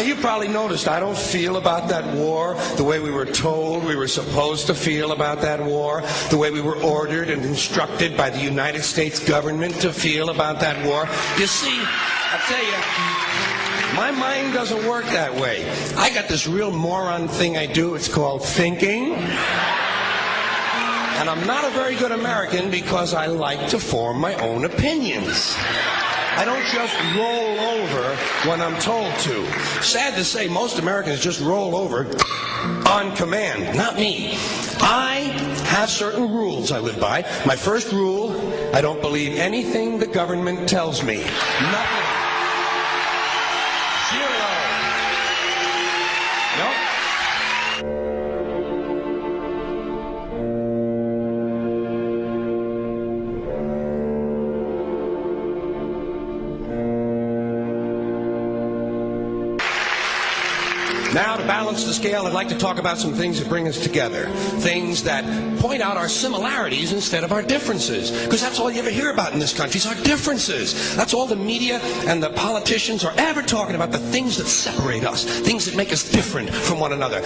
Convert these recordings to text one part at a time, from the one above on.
you probably noticed I don't feel about that war the way we were told we were supposed to feel about that war, the way we were ordered and instructed by the United States government to feel about that war. You see, I tell you, my mind doesn't work that way. I got this real moron thing I do. It's called thinking. And I'm not a very good American because I like to form my own opinions. I don't just roll over when I'm told to. Sad to say, most Americans just roll over on command. Not me. I have certain rules I live by. My first rule, I don't believe anything the government tells me. Nothing. Zero. Nope. Now, to balance the scale, I'd like to talk about some things that bring us together. Things that point out our similarities instead of our differences. Because that's all you ever hear about in this country is our differences. That's all the media and the politicians are ever talking about, the things that separate us, things that make us different from one another.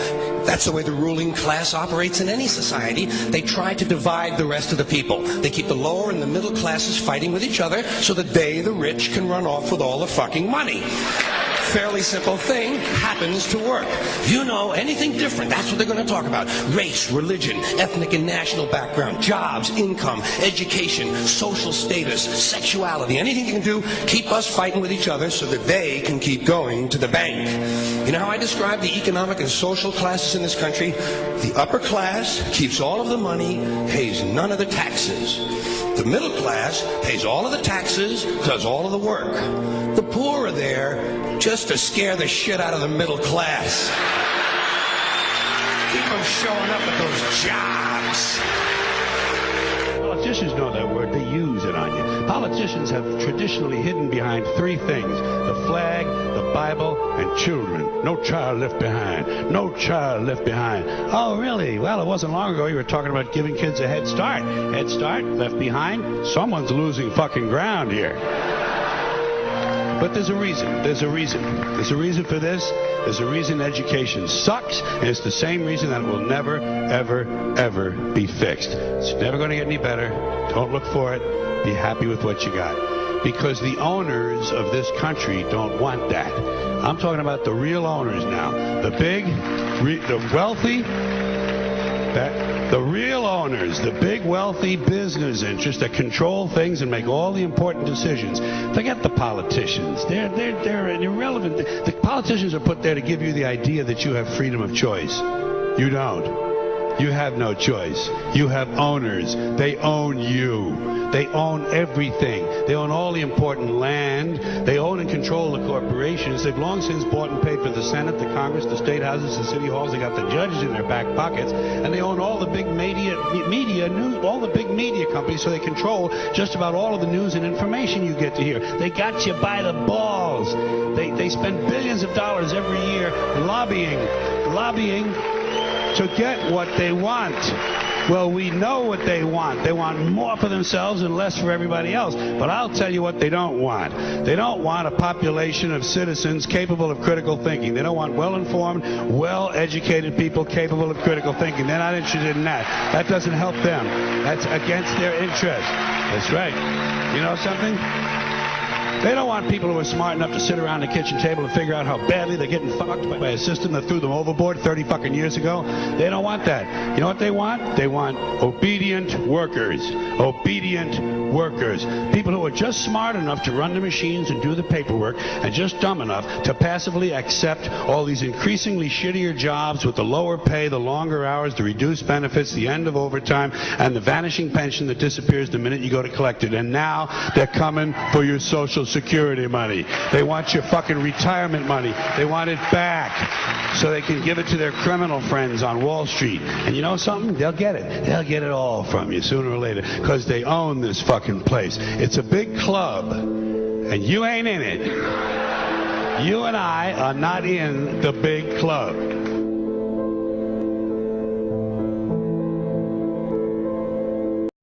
That's the way the ruling class operates in any society. They try to divide the rest of the people. They keep the lower and the middle classes fighting with each other so that they, the rich, can run off with all the fucking money. Fairly simple thing, happens to work. You know, anything different, that's what they're going to talk about. Race, religion, ethnic and national background, jobs, income, education, social status, sexuality, anything you can do, keep us fighting with each other so that they can keep going to the bank. You know how I describe the economic and social classes in this country? The upper class keeps all of the money, pays none of the taxes. The middle class pays all of the taxes, does all of the work. The poor are there just to scare the shit out of the middle class. Keep them showing up at those jobs. Politicians know that word. They use it on you. Politicians have traditionally hidden behind three things: the flag, the Bible, and children. No child left behind. No child left behind. Oh, really? Well, it wasn't long ago you were talking about giving kids a head start. Head start, left behind? Someone's losing fucking ground here. But there's a reason. There's a reason. There's a reason for this. There's a reason education sucks, and it's the same reason that it will never, ever, ever be fixed. It's never going to get any better. Don't look for it. Be happy with what you got. Because the owners of this country don't want that. I'm talking about the real owners now. The big, the wealthy, the real owners, the big wealthy business interests that control things and make all the important decisions. Forget the politicians. They're irrelevant. The politicians are put there to give you the idea that you have freedom of choice. You don't. You have no choice. You have owners. They own you. They own everything. They own all the important land. They own and control the corporations. They've long since bought and paid for the Senate, the Congress, the state houses, the city halls. They got the judges in their back pockets, and they own all the big all the big media companies. So they control just about all of the news and information you get to hear. They got you by the balls. They spend billions of dollars every year lobbying to get what they want. Well, we know what they want. They want more for themselves and less for everybody else. But I'll tell you what they don't want. They don't want a population of citizens capable of critical thinking. They don't want well-informed, well-educated people capable of critical thinking. They're not interested in that. That doesn't help them. That's against their interest. That's right. You know something? They don't want people who are smart enough to sit around the kitchen table and figure out how badly they're getting fucked by a system that threw them overboard 30 fucking years ago. They don't want that. You know what they want? They want obedient workers. Obedient workers. People who are just smart enough to run the machines and do the paperwork and just dumb enough to passively accept all these increasingly shittier jobs with the lower pay, the longer hours, the reduced benefits, the end of overtime, and the vanishing pension that disappears the minute you go to collect it. And now they're coming for your Social Security money. They want your fucking retirement money. They want it back so they can give it to their criminal friends on Wall Street. And you know something? They'll get it. They'll get it all from you sooner or later because they own this fucking place. It's a big club and you ain't in it. You and I are not in the big club.